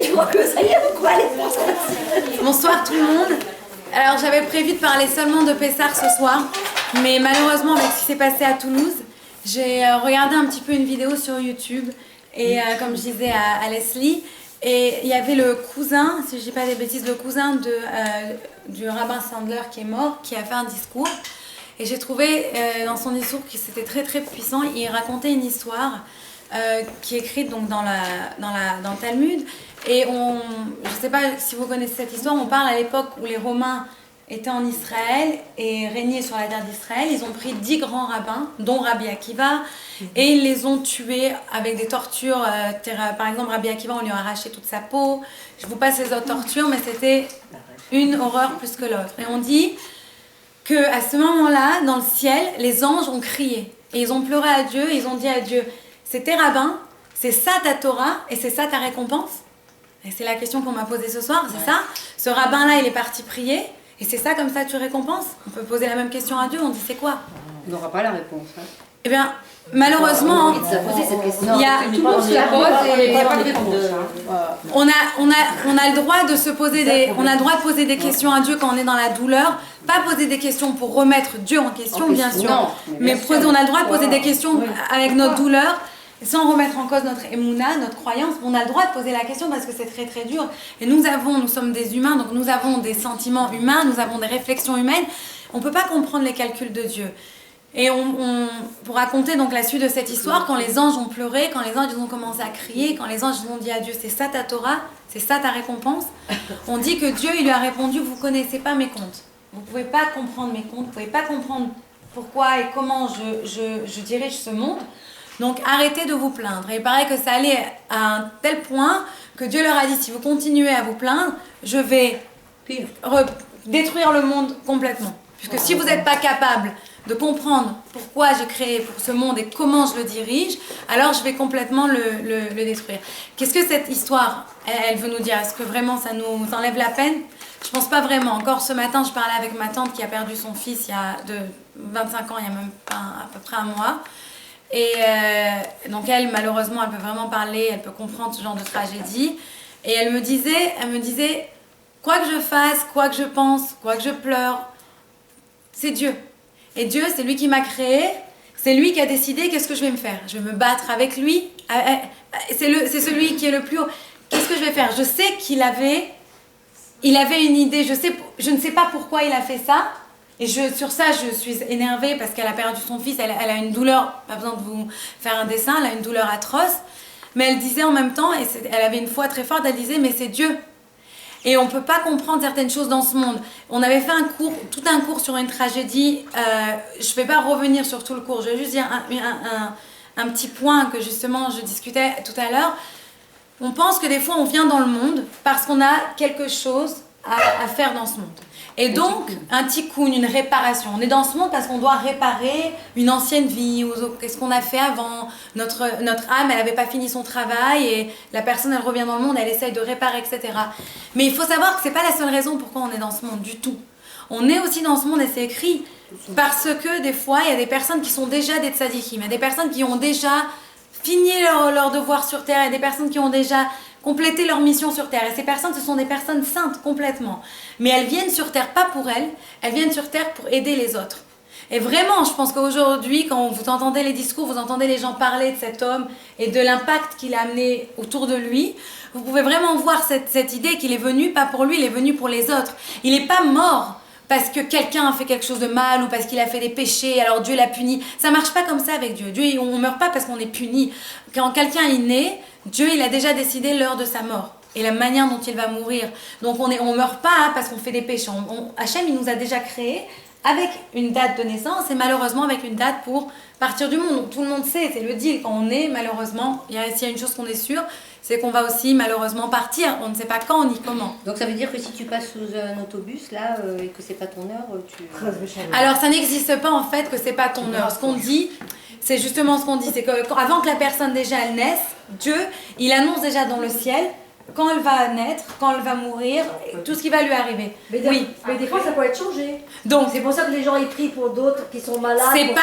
Tu crois que ça y est, vous allez faire. Bonsoir tout le monde. Alors j'avais prévu de parler seulement de Pessah ce soir, mais malheureusement avec ce qui s'est passé à Toulouse, j'ai regardé un petit peu une vidéo sur YouTube et comme je disais à Leslie, et il y avait le cousin, si je dis pas des bêtises, le cousin du rabbin Sandler qui est mort, qui a fait un discours. Et j'ai trouvé dans son discours que c'était très très puissant. Il racontait une histoire qui est écrite donc dans le Talmud. Et je ne sais pas si vous connaissez cette histoire, on parle à l'époque où les Romains étaient en Israël et régnaient sur la terre d'Israël. Ils ont pris 10 grands rabbins, dont Rabbi Akiva, et ils les ont tués avec des tortures. Par exemple, Rabbi Akiva, on lui a arraché toute sa peau. Je vous passe les autres tortures, mais c'était une horreur plus que l'autre. Et on dit qu'à ce moment-là, dans le ciel, les anges ont crié. Et ils ont pleuré à Dieu, et ils ont dit à Dieu, c'est tes rabbins, c'est ça ta Torah, et c'est ça ta récompense. Et c'est la question qu'on m'a posée ce soir, c'est ça. Ce rabbin-là, il est parti prier, et c'est ça comme ça tu récompenses. On peut poser la même question à Dieu, on dit c'est quoi? On n'aura pas la réponse. Hein. Eh bien, malheureusement, il y a... Tout le monde se la pose et il n'y a pas de réponse. On a le droit de se poser on a le droit de poser des questions à Dieu quand on est dans la douleur, pas poser des questions pour remettre Dieu en question, bien sûr, non, mais on a le droit de poser des questions avec notre douleur, sans remettre en cause notre émouna, notre croyance. On a le droit de poser la question parce que c'est très très dur. Et nous sommes des humains, donc nous avons des sentiments humains, nous avons des réflexions humaines. On ne peut pas comprendre les calculs de Dieu. Et pour raconter donc la suite de cette histoire, quand les anges ont pleuré, quand les anges ont commencé à crier, quand les anges ont dit à Dieu, c'est ça ta Torah, c'est ça ta récompense, on dit que Dieu il lui a répondu, vous ne connaissez pas mes comptes. Vous ne pouvez pas comprendre mes comptes, vous ne pouvez pas comprendre pourquoi et comment je dirige ce monde. Donc arrêtez de vous plaindre. Et il paraît que ça allait à un tel point que Dieu leur a dit, si vous continuez à vous plaindre, je vais détruire le monde complètement. Puisque si vous n'êtes pas capable de comprendre pourquoi j'ai créé pour ce monde et comment je le dirige, alors je vais complètement le détruire. Qu'est-ce que cette histoire, elle veut nous dire? Est-ce que vraiment ça nous enlève la peine? Je pense pas vraiment. Encore ce matin, je parlais avec ma tante qui a perdu son fils il y a 25 ans, il y a même pas à peu près un mois. Et donc elle, malheureusement, elle peut vraiment parler, elle peut comprendre ce genre de tragédie. Et elle me disait, quoi que je fasse, quoi que je pense, quoi que je pleure, c'est Dieu. Et Dieu, c'est lui qui m'a créé, c'est lui qui a décidé qu'est-ce que je vais me faire. Je vais me battre avec lui, c'est celui qui est le plus haut. Qu'est-ce que je vais faire? Je sais qu'il avait une idée, je ne sais pas pourquoi il a fait ça. Et sur ça, je suis énervée parce qu'elle a perdu son fils, elle a une douleur, pas besoin de vous faire un dessin, elle a une douleur atroce. Mais elle disait en même temps, et elle avait une foi très forte, elle disait, mais c'est Dieu. Et on ne peut pas comprendre certaines choses dans ce monde. On avait fait tout un cours sur une tragédie. Je ne vais pas revenir sur tout le cours. Je vais juste dire un petit point que justement je discutais tout à l'heure. On pense que des fois on vient dans le monde parce qu'on a quelque chose à faire dans ce monde. Et donc, un tikkun, une réparation. On est dans ce monde parce qu'on doit réparer une ancienne vie, qu'est-ce qu'on a fait avant. Notre âme, elle n'avait pas fini son travail et la personne, elle revient dans le monde, elle essaye de réparer, etc. Mais il faut savoir que ce n'est pas la seule raison pourquoi on est dans ce monde du tout. On est aussi dans ce monde, et c'est écrit, parce que des fois, il y a des personnes qui sont déjà des tzadikim, il y a des personnes qui ont déjà fini leur devoir sur terre, il y a des personnes qui ont déjà compléter leur mission sur Terre. Et ces personnes, ce sont des personnes saintes complètement. Mais elles viennent sur Terre pas pour elles viennent sur Terre pour aider les autres. Et vraiment, je pense qu'aujourd'hui, quand vous entendez les discours, vous entendez les gens parler de cet homme et de l'impact qu'il a amené autour de lui, vous pouvez vraiment voir cette idée qu'il est venu pas pour lui, il est venu pour les autres. Il n'est pas mort parce que quelqu'un a fait quelque chose de mal ou parce qu'il a fait des péchés, alors Dieu l'a puni. Ça marche pas comme ça avec Dieu. Dieu, on meurt pas parce qu'on est puni. Quand quelqu'un est né, Dieu, il a déjà décidé l'heure de sa mort et la manière dont il va mourir. Donc on meurt pas parce qu'on fait des péchés. Hachem, il nous a déjà créés avec une date de naissance et malheureusement avec une date pour partir du monde. Donc tout le monde sait, c'est le deal. Quand on est, malheureusement, s'il y a une chose qu'on est sûr, c'est qu'on va aussi malheureusement partir. On ne sait pas quand ni comment. Donc ça veut dire que si tu passes sous un autobus là et que c'est pas ton heure, tu... Alors ça n'existe pas en fait que c'est pas ton heure. Ce qu'on dit, c'est justement ce qu'on dit, c'est qu'avant que la personne déjà elle naisse, Dieu, il annonce déjà dans le ciel quand elle va naître, quand elle va mourir, tout ce qui va lui arriver. Mais des fois ça peut être changé. Donc c'est pour ça que les gens ils prient pour d'autres qui sont malades. C'est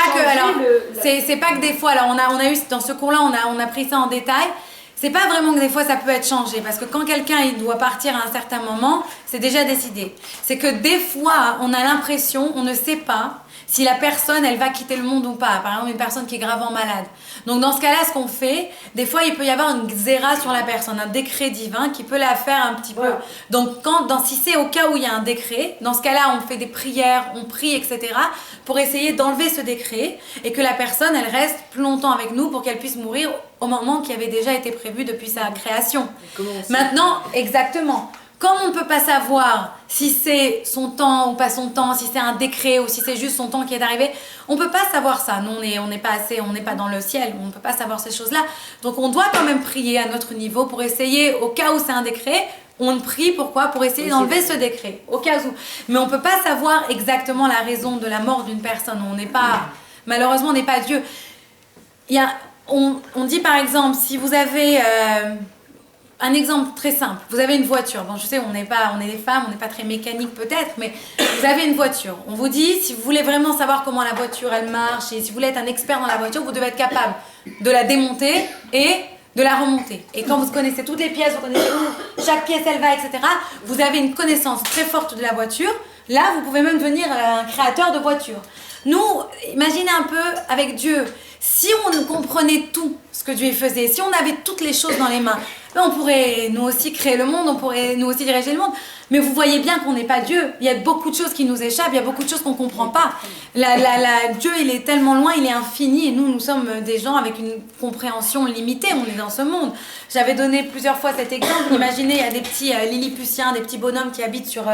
pas que des fois. Alors on a eu dans ce cours-là, on a pris ça en détail. c'est pas vraiment que des fois ça peut être changé, parce que quand quelqu'un il doit partir à un certain moment, c'est déjà décidé. C'est que des fois, on a l'impression, on ne sait pas si la personne, elle va quitter le monde ou pas. Par exemple, une personne qui est gravement malade. Donc dans ce cas-là, ce qu'on fait, des fois, il peut y avoir une xéra sur la personne, un décret divin qui peut la faire un petit peu. Donc si c'est au cas où il y a un décret, dans ce cas-là, on fait des prières, on prie, etc. pour essayer d'enlever ce décret et que la personne, elle reste plus longtemps avec nous pour qu'elle puisse mourir au moment qui avait déjà été prévu depuis sa création. Maintenant, exactement. Comme on ne peut pas savoir si c'est son temps ou pas son temps, si c'est un décret ou si c'est juste son temps qui est arrivé, on ne peut pas savoir ça. Nous, on n'est pas dans le ciel, on ne peut pas savoir ces choses-là. Donc on doit quand même prier à notre niveau pour essayer, au cas où c'est un décret, on prie pourquoi? Pour essayer d'enlever ce décret, au cas où. Mais on ne peut pas savoir exactement la raison de la mort d'une personne. On n'est pas, malheureusement, on n'est pas Dieu. On dit par exemple, si vous avez... un exemple très simple, vous avez une voiture. Bon, je sais, on est des femmes, on n'est pas très mécanique peut-être, mais vous avez une voiture. On vous dit, si vous voulez vraiment savoir comment la voiture elle marche et si vous voulez être un expert dans la voiture, vous devez être capable de la démonter et de la remonter. Et quand vous connaissez toutes les pièces, vous connaissez où chaque pièce elle va, etc., vous avez une connaissance très forte de la voiture. Là, vous pouvez même devenir un créateur de voiture. Nous, imaginez un peu avec Dieu, si on comprenait tout ce que Dieu faisait, si on avait toutes les choses dans les mains, on pourrait nous aussi créer le monde, on pourrait nous aussi diriger le monde. Mais vous voyez bien qu'on n'est pas Dieu. Il y a beaucoup de choses qui nous échappent, il y a beaucoup de choses qu'on ne comprend pas. Dieu, il est tellement loin, il est infini. Et nous sommes des gens avec une compréhension limitée. On est dans ce monde. J'avais donné plusieurs fois cet exemple. Imaginez, il y a des petits Lilliputiens, des petits bonhommes qui habitent sur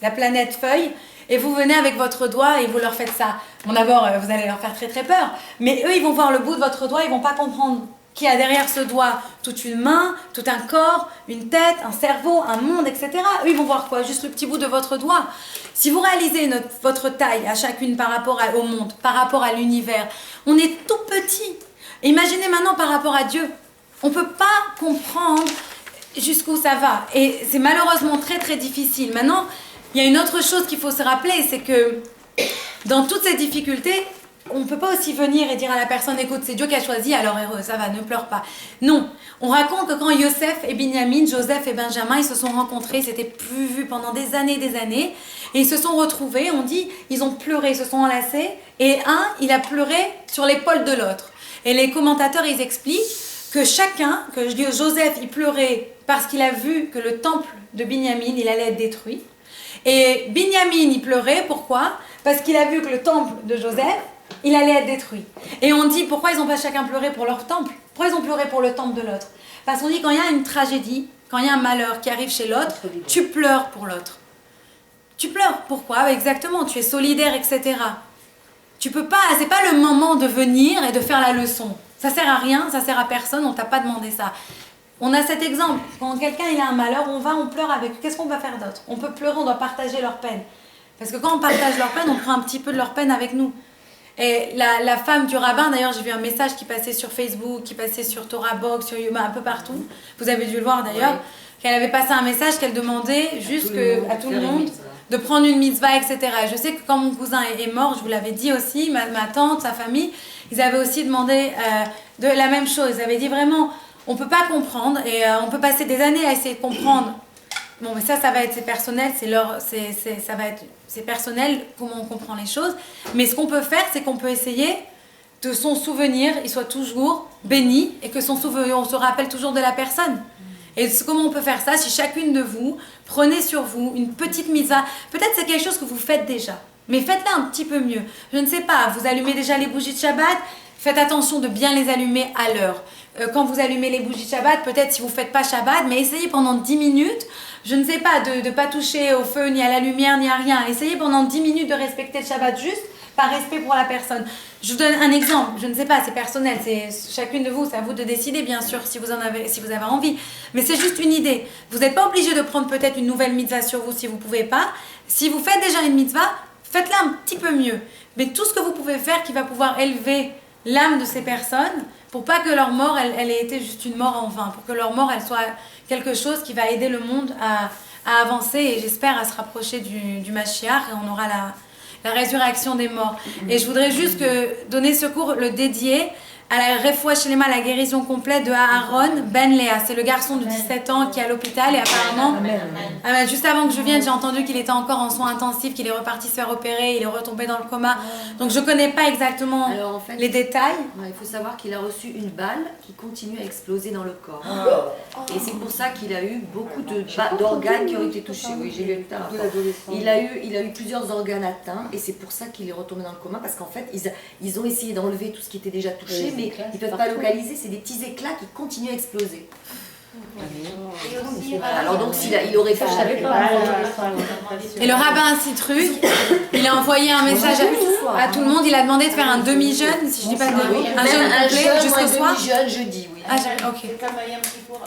la planète Feuille. Et vous venez avec votre doigt et vous leur faites ça. Bon, d'abord, vous allez leur faire très très peur. Mais eux, ils vont voir le bout de votre doigt, ils vont pas comprendre qu'il y a derrière ce doigt toute une main, tout un corps, une tête, un cerveau, un monde, etc. Eux, ils vont voir quoi? Juste le petit bout de votre doigt. Si vous réalisez votre taille à chacune par rapport au monde, par rapport à l'univers, on est tout petit. Et imaginez maintenant par rapport à Dieu. On ne peut pas comprendre jusqu'où ça va. Et c'est malheureusement très très difficile. Maintenant, il y a une autre chose qu'il faut se rappeler, c'est que dans toutes ces difficultés, on ne peut pas aussi venir et dire à la personne, écoute, c'est Dieu qui a choisi, alors heureux, ça va, ne pleure pas. Non, on raconte que quand Yosef et Binyamin, Joseph et Benjamin, ils se sont rencontrés, ils s'étaient plus vus pendant des années, et ils se sont retrouvés, on dit, ils ont pleuré, ils se sont enlacés, et un, il a pleuré sur l'épaule de l'autre. Et les commentateurs, ils expliquent que Joseph, il pleurait parce qu'il a vu que le temple de Binyamin, il allait être détruit. Et Binyamin, il pleurait, pourquoi? Parce qu'il a vu que le temple de Joseph, il allait être détruit. Et on dit, pourquoi ils n'ont pas chacun pleuré pour leur temple? Pourquoi ils ont pleuré pour le temple de l'autre? Parce qu'on dit, quand il y a une tragédie, quand il y a un malheur qui arrive chez l'autre, tu pleures pour l'autre. Tu pleures, pourquoi? Exactement, tu es solidaire, etc. Tu peux pas, c'est pas le moment de venir et de faire la leçon. Ça sert à rien, ça sert à personne, on t'a pas demandé ça. On a cet exemple, quand quelqu'un il a un malheur, on pleure avec lui. Qu'est-ce qu'on va faire d'autre? On peut pleurer, on doit partager leur peine. Parce que quand on partage leur peine, on prend un petit peu de leur peine avec nous. Et la femme du rabbin, d'ailleurs, j'ai vu un message qui passait sur Facebook, qui passait sur Torah Box, sur Yuma, un peu partout. Vous avez dû le voir d'ailleurs. Ouais. Qu'elle avait passé un message qu'elle demandait juste à tout le monde de prendre une mitzvah, etc. Et je sais que quand mon cousin est mort, je vous l'avais dit aussi, ma tante, sa famille, ils avaient aussi demandé de la même chose. Ils avaient dit vraiment, on ne peut pas comprendre et on peut passer des années à essayer de comprendre. Bon, mais ça va être, c'est personnel, c'est personnel, comment on comprend les choses. Mais ce qu'on peut faire, c'est qu'on peut essayer que son souvenir, il soit toujours béni et que son souvenir, on se rappelle toujours de la personne. Et comment on peut faire ça? Si chacune de vous, prenez sur vous une petite mitzvah. Peut-être c'est quelque chose que vous faites déjà, mais faites-la un petit peu mieux. Je ne sais pas, vous allumez déjà les bougies de Shabbat, faites attention de bien les allumer à l'heure. Quand vous allumez les bougies de Shabbat, peut-être si vous ne faites pas Shabbat, mais essayez pendant 10 minutes, je ne sais pas, de ne pas toucher au feu, ni à la lumière, ni à rien. Essayez pendant 10 minutes de respecter le Shabbat juste par respect pour la personne. Je vous donne un exemple, je ne sais pas, c'est personnel, c'est chacune de vous, c'est à vous de décider bien sûr si vous avez envie. Mais c'est juste une idée. Vous n'êtes pas obligé de prendre peut-être une nouvelle mitzvah sur vous si vous ne pouvez pas. Si vous faites déjà une mitzvah, faites-la un petit peu mieux. Mais tout ce que vous pouvez faire qui va pouvoir élever l'âme de ces personnes, pour pas que leur mort, elle ait été juste une mort en vain, pour que leur mort, elle soit quelque chose qui va aider le monde à avancer et j'espère à se rapprocher du Mashiach et on aura la résurrection des morts. Et je voudrais juste donner ce cours, le dédier à la Refoua Shlema, la guérison complète de Aaron Ben Léa. C'est le garçon de 17 ans qui est à l'hôpital et apparemment, juste avant que je vienne, j'ai entendu qu'il était encore en soins intensifs, qu'il est reparti se faire opérer, il est retombé dans le coma. Donc je connais pas exactement Alors, en fait, les détails. il faut savoir qu'il a reçu une balle qui continue à exploser dans le corps. Et c'est pour ça qu'il a eu beaucoup d'organes qui ont été touchés. Oui, j'ai lu un rapport. Il a eu plusieurs organes atteints et c'est pour ça qu'il est retombé dans le coma parce qu'en fait, ils ont essayé d'enlever tout ce qui était déjà touché, mais ils ne peuvent pas localiser. C'est des petits éclats qui continuent à exploser. Alors donc il aurait fait, je savais pas. Et le rabbin Citruc, il a envoyé un message à tout le monde, il a demandé de faire un demi-jeûne, si je dis pas de un jeûne complet jusqu'au soir. Jeûne jeudi, oui. Ah, ok.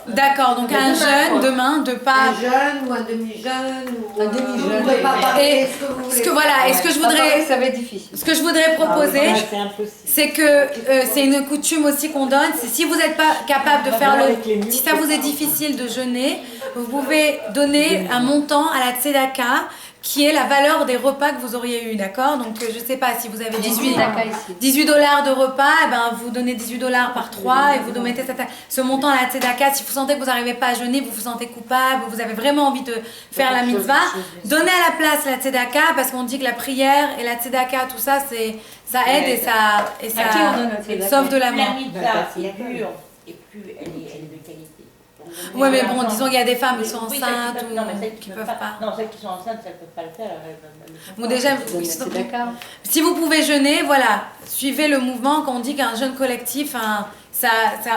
D'accord, donc un jeûne demain, de pas. Un jeûne ou un demi-jeûne ou un demi-jeûne. Et ce que je voudrais, Ça va être difficile. ce que je voudrais proposer, c'est que c'est une coutume aussi qu'on donne. C'est si vous n'êtes pas capable de faire si ça vous est difficile de jeûner, vous pouvez donner un montant à la tzedaka qui est la valeur des repas que vous auriez eu, d'accord? Donc je sais pas si vous avez $18 de repas, et ben vous donnez $18 par 3 et vous mettez ce montant à la tzedaka. Si vous sentez que vous n'arrivez pas à jeûner, vous vous sentez coupable, vous avez vraiment envie de faire la mitzvah, donnez à la place la tzedaka parce qu'on dit que la prière et la tzedaka, tout ça, ça aide et ça sauve de la mort. La mitzvah est pure et plus elle est de qualité. Ouais, mais bon, disons qu'il y a des femmes qui sont Oui, enceintes non, mais ou qui peuvent pas. Non, celles qui sont enceintes, elles ne peuvent pas le faire. Bon, déjà, si vous pouvez jeûner, voilà, suivez le mouvement. Quand on dit qu'un jeûne collectif, ça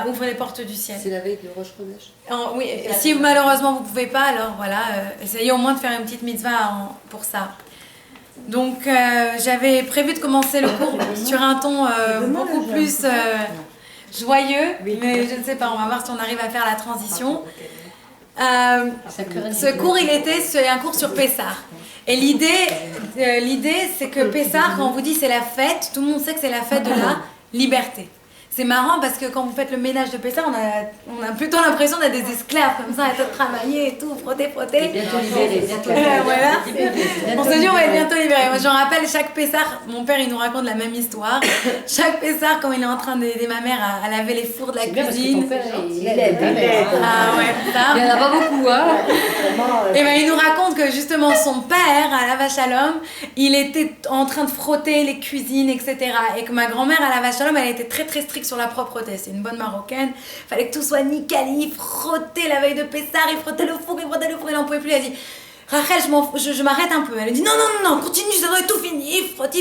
ouvre les portes du ciel. C'est la veille de Rosh Chodesh. Oui, si malheureusement vous pouvez pas, alors voilà, essayez au moins de faire une petite mitzvah pour ça. Donc, j'avais prévu de commencer le cours sur un ton beaucoup plus joyeux, mais je ne sais pas, on va voir si on arrive à faire la transition. Ce cours, c'est un cours sur Pessah. Et l'idée, c'est que Pessah, quand on vous dit c'est la fête, tout le monde sait que c'est la fête de la liberté. C'est marrant parce que quand vous faites le ménage de Pessah, on a plutôt l'impression d'être des esclaves comme ça, à tout travailler et tout, frotter. Bientôt libéré. Voilà. On se dit on va être bientôt libéré. Moi je me rappelle chaque Pessah, mon père il nous raconte la même histoire. Chaque Pessah quand il est en train d'aider ma mère à laver les fours de la cuisine. Il aide. Ah ouais, ça. Il n'y en a pas beaucoup, hein. Et ben il nous raconte que justement son père, à la vache à l'homme, il était en train de frotter les cuisines, etc. Et que ma grand-mère à la vache à l'homme, elle était très très stricte sur la propreté. C'est une bonne marocaine. Fallait que tout soit nickel. Il frottait la veille de Pessah, il frottait le four, il n'en pouvait plus. Elle dit Rachel, je m'arrête un peu. Elle dit non, continue, ça doit être tout fini. Il frotte.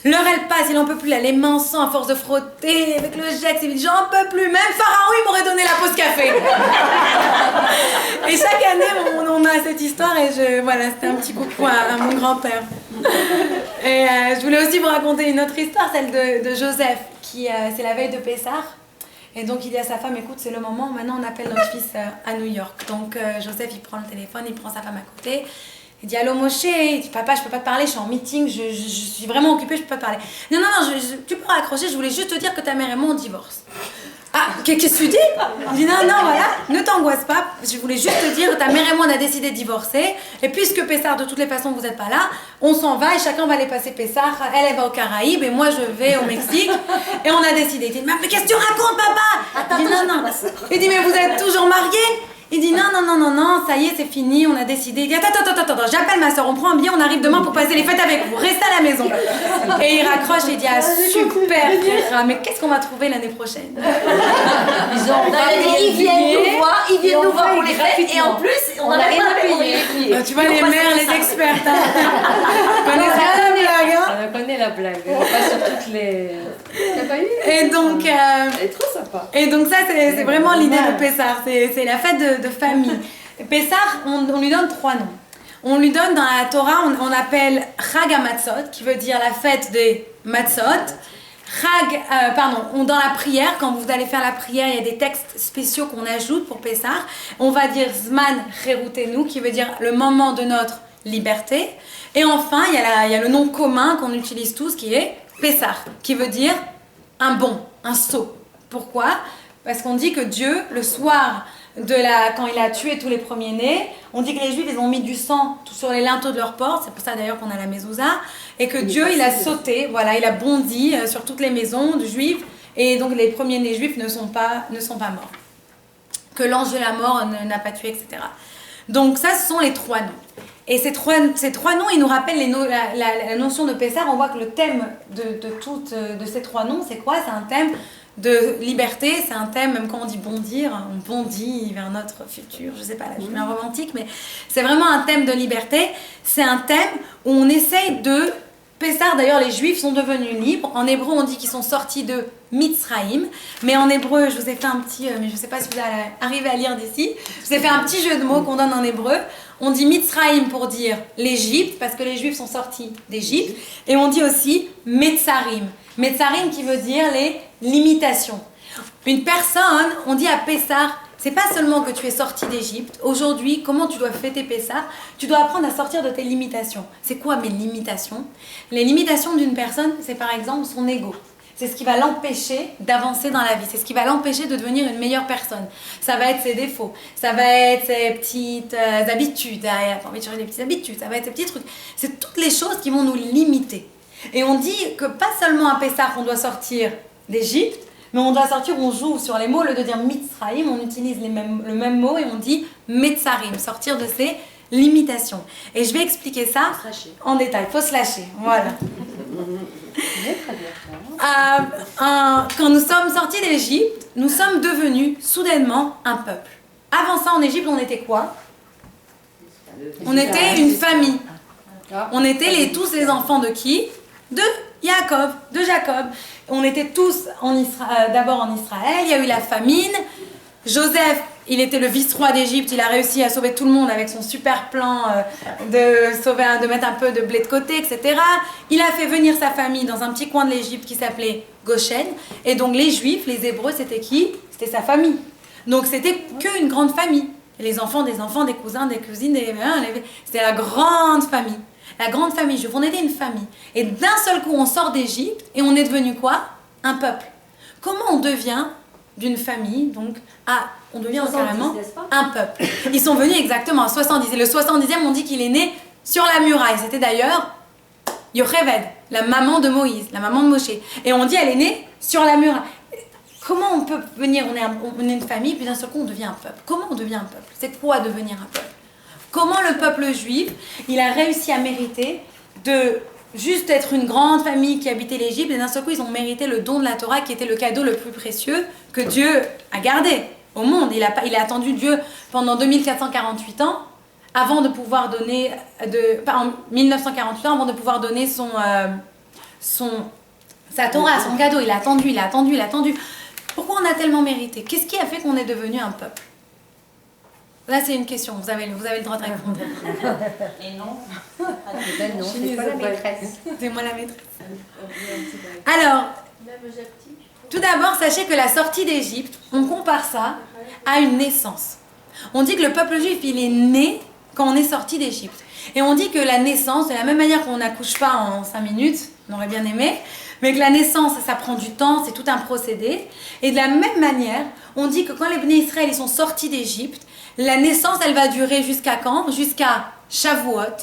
L'heure elle passe, il n'en peut plus. Là, les mains sang à force de frotter avec le jet. Il dit j'en peux plus. Même Pharaon, il m'aurait donné la pause café. Et chaque année, on a cette histoire. Et voilà, c'était un petit coucou à mon grand-père. Et je voulais aussi vous raconter une autre histoire, celle de Joseph, qui c'est la veille de Pessah. Et donc il dit à sa femme, écoute, c'est le moment, maintenant on appelle notre fils à New York. Donc Joseph, il prend le téléphone, il prend sa femme à côté. Il dit, allô Moshe, il dit, papa, je peux pas te parler, je suis en meeting, je suis vraiment occupée, je peux pas te parler. Non, tu peux raccrocher, je voulais juste te dire que ta mère et moi on divorce. Ah, qu'est-ce que tu dis? Il dit non, voilà, ne t'angoisse pas, je voulais juste te dire, ta mère et moi on a décidé de divorcer, et puisque Pessah, de toutes les façons vous n'êtes pas là, on s'en va et chacun va aller passer Pessah, elle va aux Caraïbes et moi je vais au Mexique, et on a décidé. Il dit, mais qu'est-ce que tu racontes papa? Il dit non. Il dit, mais vous êtes toujours mariés? Il dit non, ça y est, c'est fini, on a décidé. Il dit attends, j'appelle ma soeur, on prend un billet, on arrive demain pour passer les fêtes avec vous, restez à la maison. Et il raccroche et il dit ah super frère, mais qu'est-ce qu'on va trouver l'année prochaine? Ils viennent nous voir pour les fêtes et en plus, on a rien à payer. Tu vois les mères, les expertes. On connaît la blague, pas sur toutes les... Et donc, Elle est trop sympa. Et donc ça, c'est vraiment l'idée de Pessah, c'est la fête de famille. Pessah, on lui donne 3 noms. On lui donne dans la Torah, on appelle Chag HaMatzot, qui veut dire la fête des Matzot. Dans la prière, quand vous allez faire la prière, il y a des textes spéciaux qu'on ajoute pour Pessah. On va dire Zman Cherutenu, qui veut dire le moment de notre liberté. Et enfin, il y a le nom commun qu'on utilise tous, qui est Pessah, qui veut dire un bond, un saut. Pourquoi? Parce qu'on dit que Dieu, le soir, quand il a tué tous les premiers-nés, on dit que les Juifs, ils ont mis du sang sur les linteaux de leurs portes, c'est pour ça d'ailleurs qu'on a la mezouza, et que Dieu, il a sauté, voilà, il a bondi sur toutes les maisons de Juifs, Et donc les premiers-nés juifs ne sont pas morts. Que l'ange de la mort n'a pas tué, etc. Donc ça, ce sont les 3 noms. Et ces trois noms, ils nous rappellent la notion de Pessah. On voit que le thème de ces 3 noms, c'est quoi? C'est un thème de liberté, c'est un thème, même quand on dit bondir, on bondit vers notre futur, je sais pas, là je suis bien romantique, mais c'est vraiment un thème de liberté. C'est un thème où on essaye de... Pessah, d'ailleurs, les Juifs sont devenus libres. En hébreu, on dit qu'ils sont sortis de Mitzraïm. Mais en hébreu, je vous ai fait un petit... mais je ne sais pas si vous allez arriver à lire d'ici. Je vous ai fait un petit jeu de mots qu'on donne en hébreu. On dit Mitzraïm pour dire l'Égypte, parce que les Juifs sont sortis d'Égypte. Et on dit aussi Metzarim. Metzarim qui veut dire les limitations. Une personne, on dit à Pessah, c'est pas seulement que tu es sorti d'Égypte. Aujourd'hui, comment tu dois fêter Pessah? Tu dois apprendre à sortir de tes limitations. C'est quoi mes limitations? Les limitations d'une personne, c'est par exemple son ego. C'est ce qui va l'empêcher d'avancer dans la vie. C'est ce qui va l'empêcher de devenir une meilleure personne. Ça va être ses défauts. Ça va être ses petites habitudes. Il a pas envie de changer des petites habitudes. Ça va être ses petits trucs. C'est toutes les choses qui vont nous limiter. Et on dit que pas seulement à Pessah on doit sortir d'Égypte, mais on doit sortir, on joue sur les mots, au lieu de dire Mitzraïm, on utilise le même mot et on dit Metzarim, sortir de ses limitations. Et je vais expliquer ça en détail. Faut se lâcher, voilà. Quand nous sommes sortis d'Égypte, nous sommes devenus soudainement un peuple. Avant ça, en Égypte, on était quoi? On était une famille. On était tous les enfants de qui? De Jacob. On était tous d'abord en Israël, il y a eu la famine. Joseph, il était le vice-roi d'Égypte, il a réussi à sauver tout le monde avec son super plan de mettre un peu de blé de côté, etc. Il a fait venir sa famille dans un petit coin de l'Égypte qui s'appelait Goshen. Et donc les Juifs, les Hébreux, c'était qui? C'était sa famille. Donc c'était qu'une grande famille. Les enfants, des cousins, des cousines, c'était la grande famille. La grande famille juive, on était une famille. Et d'un seul coup, on sort d'Égypte et on est devenu quoi? Un peuple. Comment on devient d'une famille, donc, on devient carrément un peuple. Ils sont venus exactement à 70. Et le 70e, on dit qu'il est né sur la muraille. C'était d'ailleurs Yocheved, la maman de Moïse, la maman de Moshe. Et on dit elle est née sur la muraille. Comment on peut venir, on est une famille, puis d'un seul coup, on devient un peuple. Comment on devient un peuple? C'est quoi devenir un peuple? Comment le peuple juif, il a réussi à mériter de juste être une grande famille qui habitait l'Égypte, et d'un seul coup, ils ont mérité le don de la Torah, qui était le cadeau le plus précieux que Dieu a gardé au monde. Il a attendu Dieu pendant 2448 ans, avant de pouvoir donner, en 1948 ans, avant de pouvoir donner sa Torah, son cadeau. Il a attendu. Pourquoi on a tellement mérité? Qu'est-ce qui a fait qu'on est devenu un peuple? Là, c'est une question, vous avez le droit de répondre. Et non. Ben non, c'est pas la maîtresse. C'est moi la maîtresse. Alors, tout d'abord, sachez que la sortie d'Égypte, on compare ça à une naissance. On dit que le peuple juif, il est né quand on est sorti d'Égypte. Et on dit que la naissance, de la même manière qu'on n'accouche pas en 5 minutes, on aurait bien aimé, mais que la naissance, ça prend du temps, c'est tout un procédé. Et de la même manière, on dit que quand les Bnei Israël ils sont sortis d'Égypte, la naissance, elle va durer jusqu'à quand? Jusqu'à Shavuot.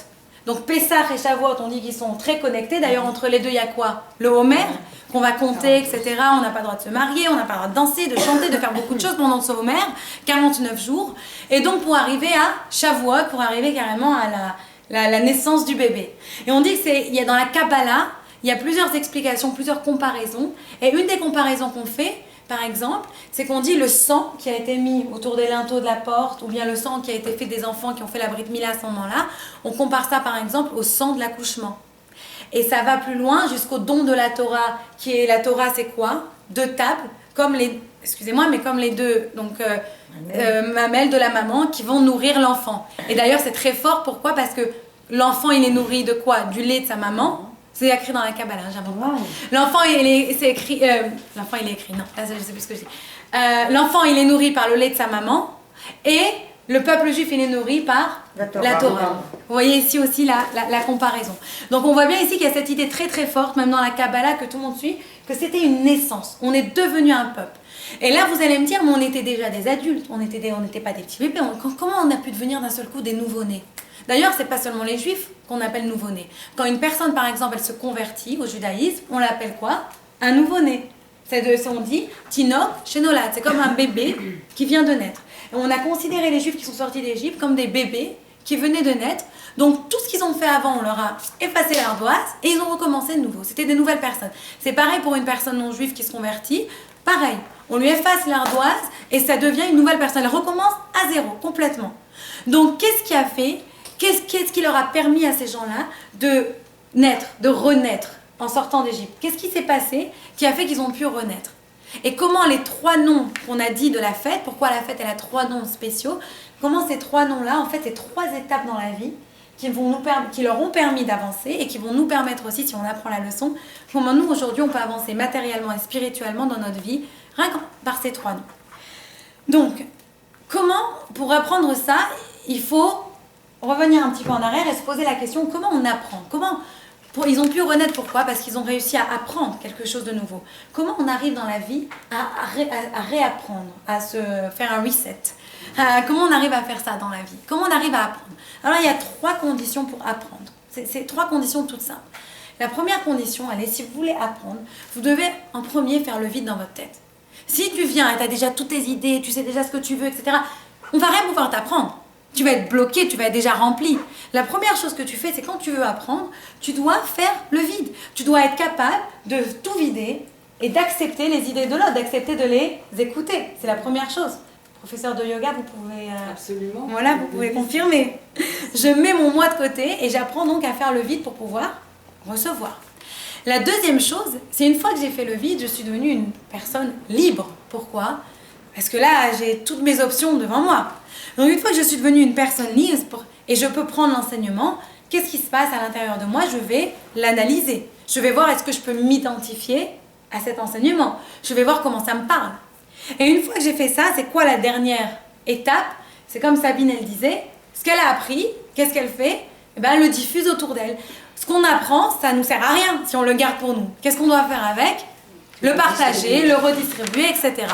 Donc Pessah et Shavuot, on dit qu'ils sont très connectés. D'ailleurs, entre les deux, il y a quoi? Le Homer, qu'on va compter, etc. On n'a pas le droit de se marier, on n'a pas le droit de danser, de chanter, de faire beaucoup de choses pendant ce Homer, 49 jours. Et donc, pour arriver à Shavuot, pour arriver carrément à la naissance du bébé. Et on dit il y a dans la Kabbalah, il y a plusieurs explications, plusieurs comparaisons. Et une des comparaisons qu'on fait, par exemple, c'est qu'on dit le sang qui a été mis autour des linteaux de la porte, ou bien le sang qui a été fait des enfants qui ont fait la Brit Mila à ce moment-là, on compare ça par exemple au sang de l'accouchement. Et ça va plus loin jusqu'au don de la Torah, qui est la Torah, c'est quoi? 2 tables, comme les deux mamelles de la maman qui vont nourrir l'enfant. Et d'ailleurs, c'est très fort, pourquoi? Parce que l'enfant, il est nourri de quoi? Du lait de sa maman. C'est écrit dans la Kabbalah, j'invente pas. L'enfant, c'est écrit... l'enfant, il est écrit, non, là, je sais plus ce que je dis. L'enfant, il est nourri par le lait de sa maman, et le peuple juif, il est nourri par la Torah. Vous voyez ici aussi la comparaison. Donc, on voit bien ici qu'il y a cette idée très très forte, même dans la Kabbalah, que tout le monde suit, que c'était une naissance. On est devenu un peuple. Et là, vous allez me dire, mais on était déjà des adultes, on n'était pas des petits bébés. Comment on a pu devenir d'un seul coup des nouveau-nés? D'ailleurs, c'est pas seulement les juifs qu'on appelle nouveau-nés. Quand une personne, par exemple, elle se convertit au judaïsme, on l'appelle quoi? Un nouveau-né. On dit Tinok Shenolad, c'est comme un bébé qui vient de naître. Et on a considéré les Juifs qui sont sortis d'Égypte comme des bébés qui venaient de naître. Donc tout ce qu'ils ont fait avant, on leur a effacé l'ardoise et ils ont recommencé de nouveau. C'était des nouvelles personnes. C'est pareil pour une personne non juive qui se convertit. Pareil, on lui efface l'ardoise et ça devient une nouvelle personne. Elle recommence à zéro, complètement. Donc qu'est-ce qui a fait, qu'est-ce qui leur a permis à ces gens-là de naître, de renaître en sortant d'Égypte? Qu'est-ce qui s'est passé qui a fait qu'ils ont pu renaître? Et comment les 3 noms qu'on a dit de la fête, pourquoi la fête elle a 3 noms spéciaux, comment ces 3 noms-là, en fait, c'est 3 étapes dans la vie qui leur ont permis d'avancer et qui vont nous permettre aussi, si on apprend la leçon, comment nous aujourd'hui on peut avancer matériellement et spirituellement dans notre vie, rien que par ces 3 noms. Donc, comment, pour apprendre ça, il faut revenir un petit peu en arrière et se poser la question, comment on apprend? Ils ont pu renaître, pourquoi? Parce qu'ils ont réussi à apprendre quelque chose de nouveau. Comment on arrive dans la vie à réapprendre, à se faire un reset? Comment on arrive à faire ça dans la vie? Comment on arrive à apprendre? Alors il y a 3 conditions pour apprendre. C'est 3 conditions toutes simples. La première condition, elle est, si vous voulez apprendre, vous devez en premier faire le vide dans votre tête. Si tu viens et tu as déjà toutes tes idées, tu sais déjà ce que tu veux, etc., on va rien pouvoir t'apprendre. Tu vas être bloqué, tu vas être déjà rempli. La première chose que tu fais, c'est quand tu veux apprendre, tu dois faire le vide. Tu dois être capable de tout vider et d'accepter les idées de l'autre, d'accepter de les écouter. C'est la première chose. Professeur de yoga, vous pouvez... Absolument. Voilà, vous pouvez confirmer. Je mets mon moi de côté et j'apprends donc à faire le vide pour pouvoir recevoir. La deuxième chose, c'est une fois que j'ai fait le vide, je suis devenue une personne libre. Pourquoi? Parce que là, j'ai toutes mes options devant moi. Donc une fois que je suis devenue une personne libre et je peux prendre l'enseignement, qu'est-ce qui se passe à l'intérieur de moi? Je vais l'analyser. Je vais voir est-ce que je peux m'identifier à cet enseignement. Je vais voir comment ça me parle. Et une fois que j'ai fait ça, c'est quoi la dernière étape? C'est comme Sabine, elle disait, ce qu'elle a appris, qu'est-ce qu'elle fait? Eh ben, elle le diffuse autour d'elle. Ce qu'on apprend, ça ne nous sert à rien si on le garde pour nous. Qu'est-ce qu'on doit faire avec? Le partager, le redistribuer, etc.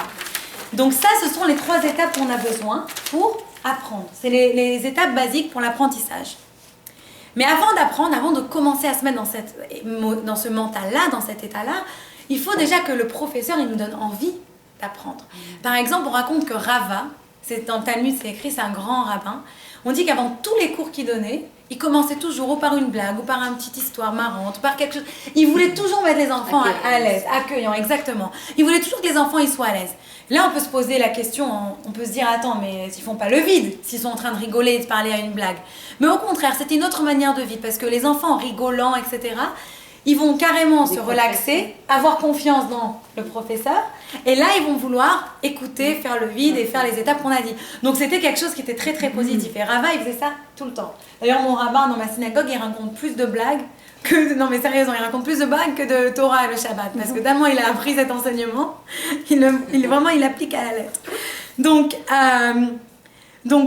Donc ça, ce sont les 3 étapes qu'on a besoin pour apprendre. C'est les étapes basiques pour l'apprentissage. Mais avant d'apprendre, avant de commencer à se mettre dans ce mental-là, dans cet état-là, il faut déjà que le professeur il nous donne envie d'apprendre. Par exemple, on raconte que Rava, c'est dans le Talmud, c'est écrit, c'est un grand rabbin, on dit qu'avant tous les cours qu'il donnait, il commençait toujours ou par une blague, ou par une petite histoire marrante, ou par quelque chose. Il voulait toujours mettre les enfants à l'aise, accueillant, exactement. Il voulait toujours que les enfants ils soient à l'aise. Là, on peut se poser la question, on peut se dire, attends, mais ils font pas le vide, s'ils sont en train de rigoler et de parler à une blague. Mais au contraire, c'était une autre manière de vivre, parce que les enfants, en rigolant, etc., ils vont carrément se relaxer, avoir confiance dans le professeur, et là, ils vont vouloir écouter, faire le vide et faire les étapes qu'on a dit. Donc, c'était quelque chose qui était très, très positif. Et Rava, il faisait ça tout le temps. D'ailleurs, mon rabbin, dans ma synagogue, il raconte plus de blagues que... Non, mais sérieusement, il raconte plus de blagues que de Torah et le Shabbat. Parce que tellement il a appris cet enseignement, vraiment, il l'applique à la lettre. Donc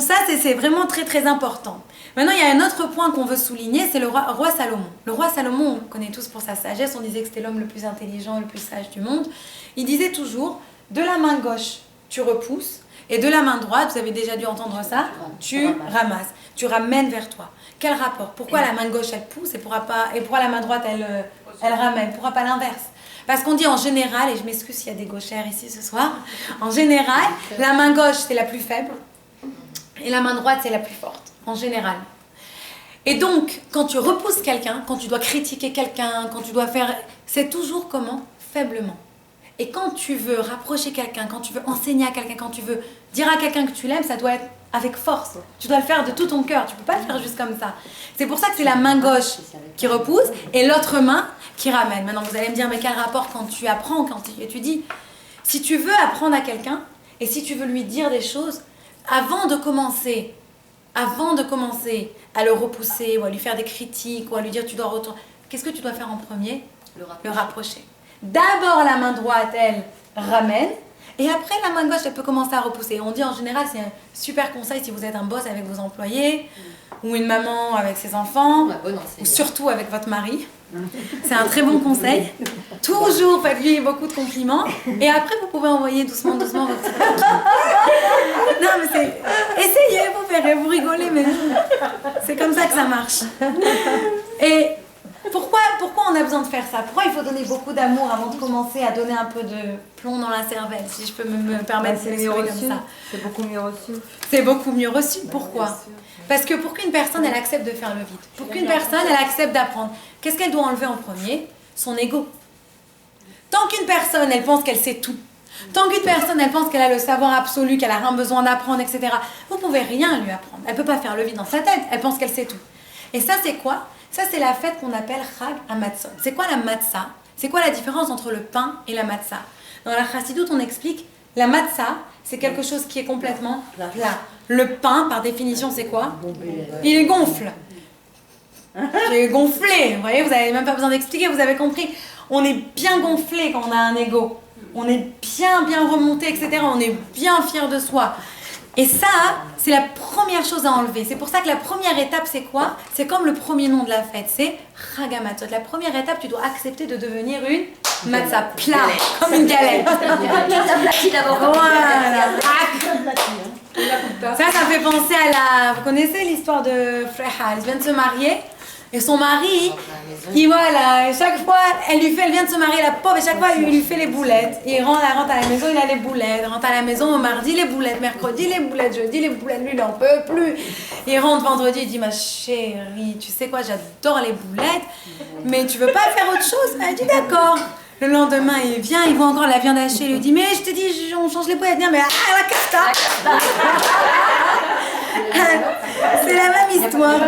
ça, c'est vraiment très, très important. Maintenant, il y a un autre point qu'on veut souligner, c'est le roi Salomon. Le roi Salomon, on connaît tous pour sa sagesse, on disait que c'était l'homme le plus intelligent et le plus sage du monde. Il disait toujours, de la main gauche, tu repousses, et de la main droite, vous avez déjà dû entendre ça, tu ramasses, tu ramènes vers toi. Quel rapport? Pourquoi la main gauche, elle pousse, et pourquoi la main droite, elle ramène? Pourquoi pas l'inverse? Parce qu'on dit en général, et je m'excuse s'il y a des gauchères ici ce soir, en général, la main gauche, c'est la plus faible, et la main droite, c'est la plus forte. En général. Et donc, quand tu repousses quelqu'un, quand tu dois critiquer quelqu'un, quand tu dois faire... C'est toujours comment? Faiblement. Et quand tu veux rapprocher quelqu'un, quand tu veux enseigner à quelqu'un, quand tu veux dire à quelqu'un que tu l'aimes, ça doit être avec force. Tu dois le faire de tout ton cœur. Tu ne peux pas le faire juste comme ça. C'est pour ça que c'est la main gauche qui repousse et l'autre main qui ramène. Maintenant, vous allez me dire, mais quel rapport quand tu apprends, quand tu étudies? Si tu veux apprendre à quelqu'un et si tu veux lui dire des choses, avant de commencer à le repousser ou à lui faire des critiques ou à lui dire tu dois retourner, qu'est-ce que tu dois faire en premier? Le rapprocher. D'abord la main droite, elle ramène et après la main gauche, elle peut commencer à repousser. On dit en général, c'est un super conseil si vous êtes un boss avec vos employés ou une maman avec ses enfants ou surtout avec votre mari. C'est un très bon conseil. Toujours faites-lui beaucoup de compliments et après vous pouvez envoyer doucement votre petit truc. Non mais c'est... Essayez, vous verrez, vous rigolez mais c'est comme ça que ça marche. Et pourquoi pourquoi on a besoin de faire ça? Pourquoi il faut donner beaucoup d'amour avant de commencer à donner un peu de plomb dans la cervelle, si je peux me permettre de m'exprimer comme ça? C'est beaucoup mieux reçu. C'est beaucoup mieux reçu. Pourquoi? Parce que pour qu'une personne, elle accepte de faire le vide, pour qu'une personne, elle accepte d'apprendre, qu'est-ce qu'elle doit enlever en premier? Son ego. Tant qu'une personne, elle pense qu'elle sait tout, tant qu'une personne, elle pense qu'elle a le savoir absolu, qu'elle n'a rien besoin d'apprendre, etc., vous ne pouvez rien lui apprendre. Elle ne peut pas faire le vide dans sa tête, elle pense qu'elle sait tout. Et ça, c'est quoi? Ça, c'est la fête qu'on appelle Chag HaMatzot. C'est quoi la matzah? C'est quoi la différence entre le pain et la matzah? Dans la Chassidoute, on explique, la matzah, c'est quelque chose qui est complètement plat. Le pain, par définition, c'est quoi? Il est gonfle. Il est gonflé. Vous voyez, vous n'avez même pas besoin d'expliquer, vous avez compris. On est bien gonflé quand on a un ego. On est bien remonté, etc. On est bien fier de soi. Et ça, c'est la première chose à enlever. C'est pour ça que la première étape, c'est quoi? C'est comme le premier nom de la fête, c'est Chag HaMatzot. La première étape, tu dois accepter de devenir une matzah plat, comme une galette. Voilà. Ça me fait penser à la... Vous connaissez l'histoire de Freya? Elle vient de se marier. Et son mari, voilà, chaque fois, elle vient de se marier, la pauvre, et chaque fois, il lui fait les boulettes. Il rentre à la maison, il a les boulettes. Il rentre à la maison, mardi, les boulettes. Mercredi, les boulettes. Jeudi, les boulettes. Lui, il n'en peut plus. Il rentre vendredi, il dit, ma chérie, tu sais quoi, j'adore les boulettes, mais tu veux pas faire autre chose? Elle dit, d'accord. Le lendemain, il vient, il voit encore la viande hachée, il lui dit, mais je te dis, on change les boulettes. Il dit, mais la casta. C'est la même histoire.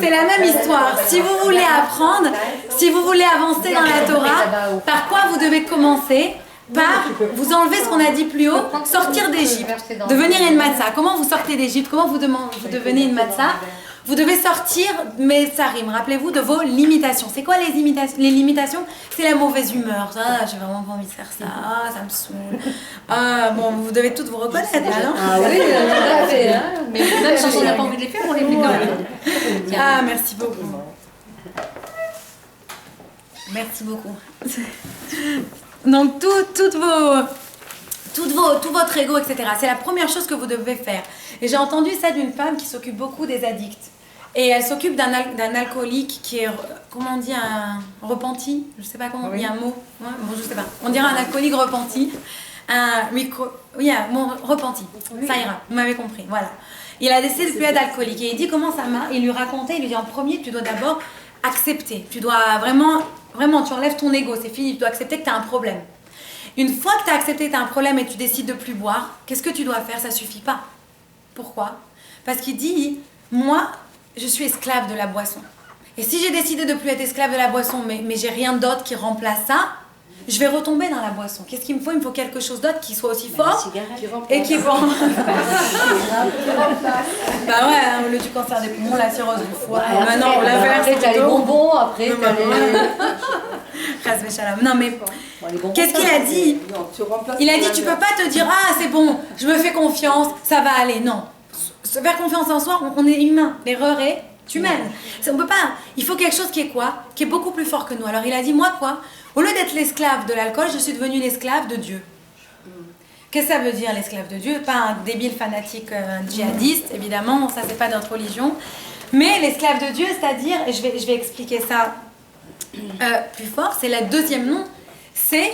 C'est la même histoire. Si vous voulez apprendre, si vous voulez avancer dans la Torah, par quoi vous devez commencer? Par vous enlever ce qu'on a dit plus haut, sortir d'Égypte, devenir une matzah. Comment vous sortez d'Égypte? Comment vous devenez une matzah? Vous devez sortir, mais ça rime, rappelez-vous de vos limitations. C'est quoi les limitations? C'est la mauvaise humeur. Ah, j'ai vraiment pas envie de faire ça. Ah, ça me saoule. Ah, bon, vous devez toutes vous reconnaître là, non? Ah oui, tout à fait. Hein. Mais même si on n'a pas envie de les faire, on les fait quand même. Ah, merci beaucoup. Merci beaucoup. Donc, tout votre ego, etc. C'est la première chose que vous devez faire. Et j'ai entendu ça d'une femme qui s'occupe beaucoup des addicts. Et elle s'occupe d'un alcoolique qui est, comment on dit, un repenti? Je sais pas comment, il y a un mot. Ouais, bon, je sais pas. On dirait un alcoolique repenti. Repenti. Ça ira, vous m'avez compris, voilà. Il a décidé de plus être alcoolique. Et il dit comment ça marche. Il lui racontait, il lui dit en premier, tu dois d'abord accepter. Tu dois vraiment, tu enlèves ton ego, c'est fini. Tu dois accepter que tu as un problème. Une fois que tu as accepté que tu as un problème et tu décides de plus boire, qu'est-ce que tu dois faire? Ça suffit pas. Pourquoi? Parce qu'il dit, moi, je suis esclave de la boisson. Et si j'ai décidé de plus être esclave de la boisson, mais j'ai rien d'autre qui remplace ça, je vais retomber dans la boisson. Qu'est-ce qu'il me faut? Il me faut quelque chose d'autre qui soit aussi fort et qui va... Bah ouais, au lieu du cancer des poumons, la cirrhose du foie. Maintenant, on l'a fait. Après, t'as les bonbons, après, t'as les... Non mais, qu'est-ce qu'il a dit? Il a dit, tu peux pas te dire, ah c'est bon, je me fais confiance, ça va aller. Non, se faire confiance en soi, on est humain. L'erreur est humaine. On peut pas. Il faut quelque chose qui est quoi? Qui est beaucoup plus fort que nous. Alors il a dit, moi quoi? Au lieu d'être l'esclave de l'alcool, je suis devenue l'esclave de Dieu. Qu'est-ce que ça veut dire l'esclave de Dieu? Pas un débile fanatique djihadiste, évidemment, ça c'est pas notre religion. Mais l'esclave de Dieu, c'est-à-dire, et je vais expliquer ça plus fort, c'est le deuxième nom, c'est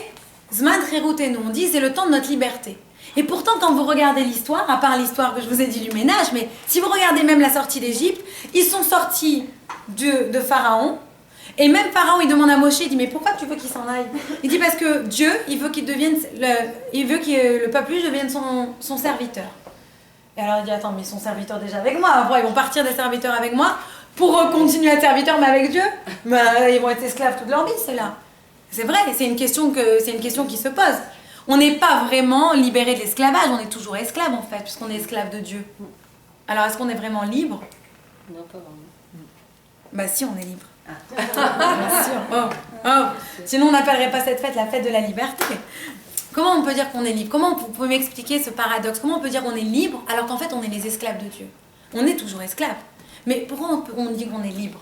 Zman Cherutenu. On dit c'est le temps de notre liberté. Et pourtant, quand vous regardez l'histoire, à part l'histoire que je vous ai dit du ménage, mais si vous regardez même la sortie d'Égypte, ils sont sortis de Pharaon. Et même Pharaon, il demande à Moshe, il dit, mais pourquoi tu veux qu'il s'en aille? Il dit, parce que Dieu, il veut qu'il devienne, il veut que le peuple juif devienne son serviteur. Et alors il dit, attends, mais ils sont serviteurs déjà avec moi, après ils vont partir des serviteurs avec moi, pour continuer à être serviteurs, mais avec Dieu, bah, ils vont être esclaves toute leur vie, ceux-là. C'est vrai, c'est une question qui se pose. On n'est pas vraiment libéré de l'esclavage, on est toujours esclave en fait, puisqu'on est esclave de Dieu. Alors est-ce qu'on est vraiment libre? Non, pas vraiment. Bah si, on est libre. Bien sûr. Sinon on n'appellerait pas cette fête la fête de la liberté. Comment on peut dire qu'on est libre? Comment vous pouvez m'expliquer ce paradoxe? Comment on peut dire qu'on est libre alors qu'en fait on est les esclaves de Dieu? On est toujours esclaves. Mais pourquoi on dit qu'on est libre?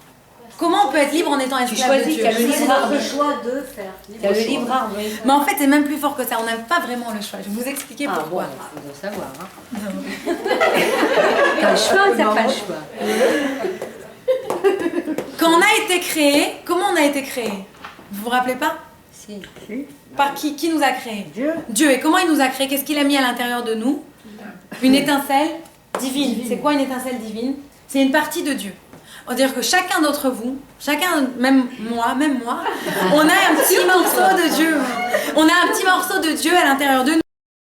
Comment on peut être libre en étant esclave de Dieu? Tu as le libre arbitre. Le choix de faire. Tu as le libre arbitre. Mais en fait c'est même plus fort que ça, on n'a pas vraiment le choix. Je vais vous expliquer pourquoi. Bon, il faut savoir. Hein. T'as le choix ou t'as pas le choix? été créés. Comment on a été créés? Vous vous rappelez pas? Si. Par qui nous a créés? Dieu. Dieu. Et comment il nous a créés? Qu'est-ce qu'il a mis à l'intérieur de nous? Une étincelle divine. C'est quoi une étincelle divine? C'est une partie de Dieu. C'est-à-dire que chacun d'entre vous, même moi, on a un petit morceau de Dieu. On a un petit morceau de Dieu à l'intérieur de nous.